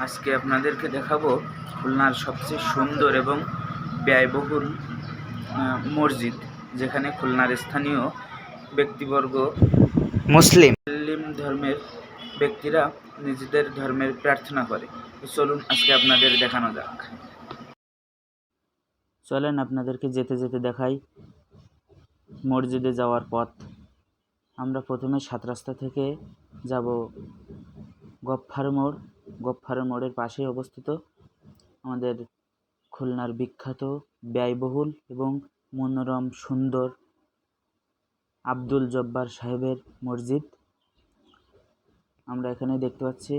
আজকে আপনাদেরকে দেখাবো খুলনার সবচেয়ে সুন্দর এবং ব্যয়বহুল মসজিদ, যেখানে খুলনার স্থানীয় ব্যক্তিবর্গ মুসলিম ধর্মের ব্যক্তিরা নিজেদের ধর্মের প্রার্থনা করে। চলুন আজকে আপনাদের দেখানো যাক। চলেন আপনাদেরকে যেতে যেতে দেখাই মসজিদে যাওয়ার পথ। আমরা প্রথমে 7 রাস্তা থেকে যাব গফফার মোড়। গফফার মোড়ের পাশেই অবস্থিত আমাদের খুলনার বিখ্যাত, ব্যয়বহুল এবং মনোরম সুন্দর আব্দুল জব্বার সাহেবের মসজিদ। আমরা এখানে দেখতে পাচ্ছি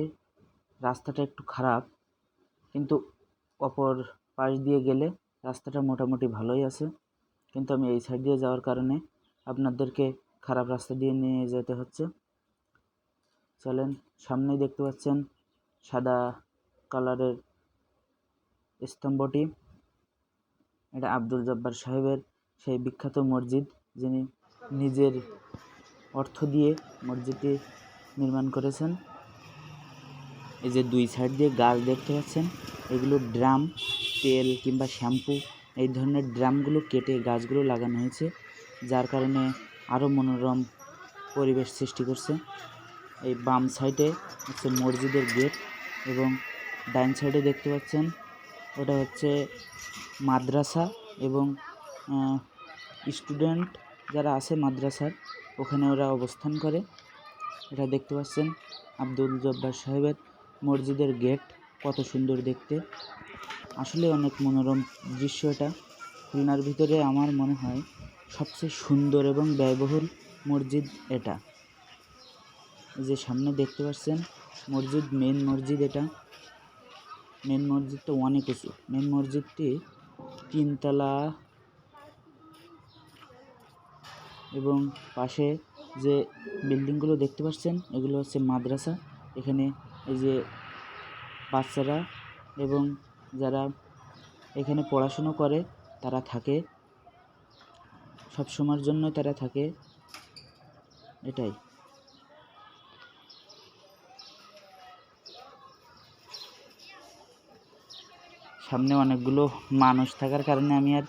রাস্তাটা একটু খারাপ, কিন্তু অপর পাশ দিয়ে গেলে রাস্তাটা মোটামুটি ভালোই আছে। কিন্তু আমি এই সাইড দিয়ে যাওয়ার কারণে আপনাদেরকে খারাপ রাস্তা দিয়ে নিয়ে যেতে হচ্ছে। চলেন, সামনেই দেখতে পাচ্ছেন সাদা কালারের স্তম্ভটি। এটা আব্দুল জব্বার সাহেবের সেই বিখ্যাত মসজিদ, যিনি নিজের অর্থ দিয়ে মসজিদটি নির্মাণ করেছেন। এই যে দুই সাইড দিয়ে গাছ দেখতে পাচ্ছেন, এগুলো ড্রাম, তেল কিংবা শ্যাম্পু এই ধরনের ড্রামগুলো কেটে গাছগুলো লাগানো হয়েছে, যার কারণে আরও মনোরম পরিবেশ সৃষ্টি করছে। এই বাম সাইডে হচ্ছে মসজিদের গেট, এবং ডাইন সাইডে দেখতে পাচ্ছেন ওটা হচ্ছে মাদ্রাসা, এবং স্টুডেন্ট যারা আছে মাদ্রাসার, ওখানে ওরা অবস্থান করে। এটা দেখতে পাচ্ছেন আব্দুল জব্বার সাহেবের মসজিদের গেট, কত সুন্দর দেখতে। আসলে অনেক মনোরম দৃশ্য এটা। খুলনার ভিতরে আমার মনে হয় সবচেয়ে সুন্দর এবং ব্যয়বহুল মসজিদ এটা। এই যে সামনে দেখতে পাচ্ছেন মসজিদ, মেন মসজিদ এটা। মেন মসজিদটা অনেক উঁচু। মেন মসজিদটি 3 তলা, এবং পাশে যে বিল্ডিংগুলো দেখতে পাচ্ছেন এগুলো হচ্ছে মাদ্রাসা। এখানে এই যে বাচ্চারা এবং যারা এখানে পড়াশুনো করে তারা থাকে, সব সময়ের জন্য তারা থাকে। এটাই। সামনে অনেকগুলো মানুষ থাকার কারণে আমি আর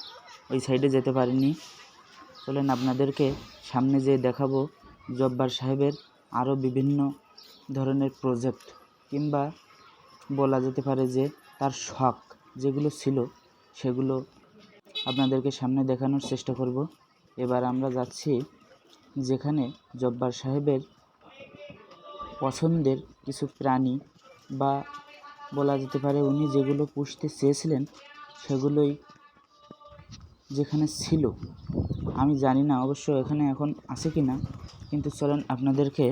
ওই সাইডে যেতে পারিনি। চলেন আপনাদেরকে সামনে যেয়ে দেখাবো জব্বার সাহেবের আরও বিভিন্ন ধরনের প্রজেক্ট, কিংবা বলা যেতে পারে যে তার শখ যেগুলো ছিল সেগুলো আপনাদেরকে সামনে দেখানোর চেষ্টা করব। এবার আমরা যাচ্ছি যেখানে জব্বার সাহেবের পছন্দের কিছু প্রাণী, বা বলা যেতে পারে উনি যেগুলো পুষতে চেয়েছিলেন সেগুলোই যেখানে ছিল। আমি জানি না অবশ্য এখানে এখন আছে কি না, কিন্তু চলেন আপনাদেরকে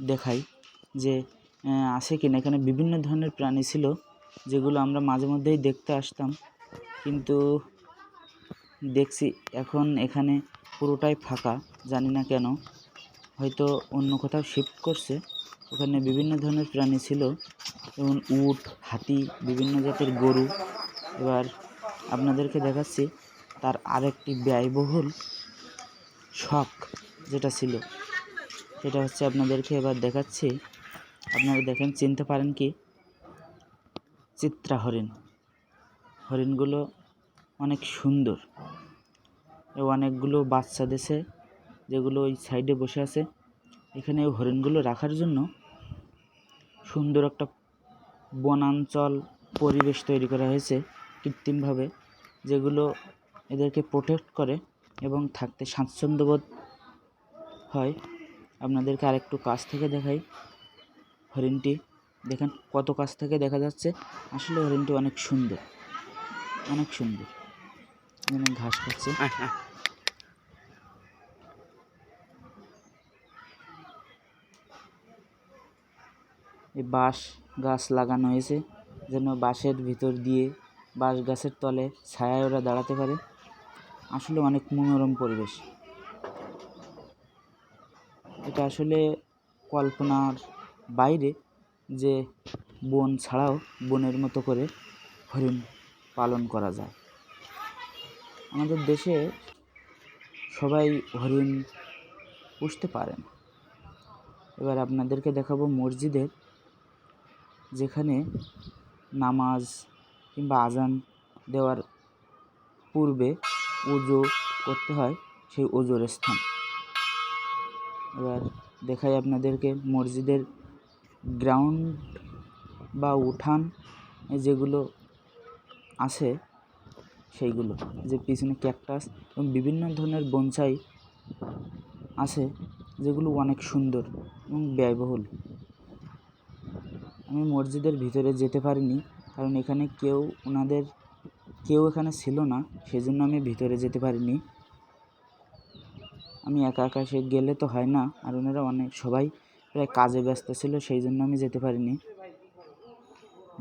দেখাই যে আছে কি না। এখানে বিভিন্ন ধরনের প্রাণী ছিল যেগুলো আমরা মাঝে মধ্যেই দেখতে আসতাম, কিন্তু দেখছি এখন এখানে পুরোটাই ফাঁকা। জানি না কেন, হয়তো অন্য কোথাও শিফট করছে। ওখানে বিভিন্ন ধরনের প্রাণী ছিল, যেমন উট, হাতি, বিভিন্ন জাতের গরু। এবার আপনাদেরকে দেখাচ্ছি তার আরেকটি ব্যয়বহুল শখ যেটা ছিল, সেটা হচ্ছে আপনাদেরকে এবার দেখাচ্ছি। আপনারা দেখেন, চিনতে পারেন কি? চিত্রা হরিণ। হরিণগুলো অনেক সুন্দর, এবং অনেকগুলো বাচ্চা দেশে যেগুলো ওই সাইডে বসে আছে। এখানে হরিণগুলো রাখার জন্য সুন্দর একটা বনাঞ্চল পরিবেশ তৈরি করা হয়েছে কৃত্রিমভাবে, যেগুলো এদেরকে প্রোটেক্ট করে এবং থাকতে স্বাচ্ছন্দ্যবোধ হয়। আপনাদেরকে আরেকটু কাছ থেকে দেখাই হরিণটি। দেখেন কত কাছ থেকে দেখা যাচ্ছে। আসলে হরিণটি অনেক সুন্দর, অনেক সুন্দর। এখানে ঘাস খাচ্ছে। এই বাঁশ গাছ লাগানো হয়েছে যেন বাঁশের ভিতর দিয়ে, বাঁশ গাছের তলে ছায়ায় ওরা দাঁড়াতে পারে। আসলে অনেক মনোরম পরিবেশ এটা। আসলে কল্পনার বাইরে যে বন ছাড়াও বনের মতো করে হরিণ পালন করা যায়। আমাদের দেশে সবাই হরিণ পুষতে পারে না। এবার আপনাদেরকে দেখাবো মসজিদের যেখানে নামাজ কিংবা আজান দেওয়ার পূর্বে ওযু করতে হয়, সেই ওযুর স্থান। এবার দেখাই আপনাদেরকে মসজিদের গ্রাউন্ড বা উঠান যেগুলো আছে সেইগুলো, যে পিছনে ক্যাকটাস এবং বিভিন্ন ধরনের বনসাই আছে যেগুলো অনেক সুন্দর এবং ব্যয়বহুল। আমি মসজিদের ভিতরে যেতে পারিনি, কারণ এখানে কেউ এখানে ছিল না, সেজন্য আমি ভিতরে যেতে পারিনি। আমি একা একা গেলে তো হয় না, আর ওনারা সবাই প্রায় কাজে ব্যস্ত ছিল, সেই জন্য আমি যেতে পারিনি।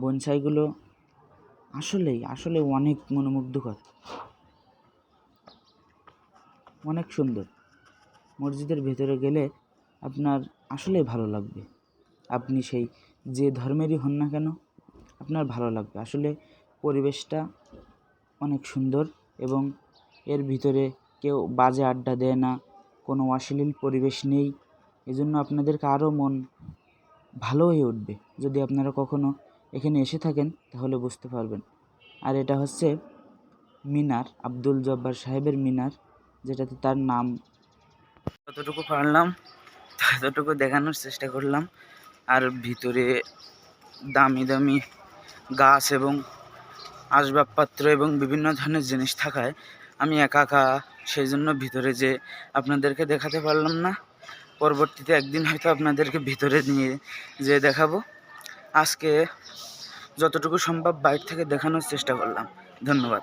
বনসাইগুলো আসলে অনেক মনোমুগ্ধকর, অনেক সুন্দর। মসজিদের ভেতরে গেলে আপনার আসলেই ভালো লাগবে। আপনি সেই যে ধর্মেরই হন না কেন, আপনার ভালো লাগবে। আসলে পরিবেশটা অনেক সুন্দর এবং এর ভিতরে কেউ বাজে আড্ডা দেয় না, কোনো অশ্লীল পরিবেশ নেই। এজন্য আপনাদেরকে আরও মন ভালো হয়ে উঠবে। যদি আপনারা কখনো এখানে এসে থাকেন তাহলে বুঝতে পারবেন। আর এটা হচ্ছে মিনার, আব্দুল জব্বার সাহেবের মিনার, যেটাতে তার নাম। যতটুকু পারলাম ততটুকু দেখানোর চেষ্টা করলাম। আর ভিতরে দামি দামি গাছ এবং আসবাবপত্র এবং বিভিন্ন ধরনের জিনিস থাকায় আমি একা সেই জন্য ভিতরে যে আপনাদেরকে দেখাতে পারলাম না। পরবর্তীতে একদিন হয়তো আপনাদেরকে ভিতরে নিয়ে যেয়ে দেখাবো। আজকে যতটুকু সম্ভব বাইরে থেকে দেখানোর চেষ্টা করলাম। ধন্যবাদ।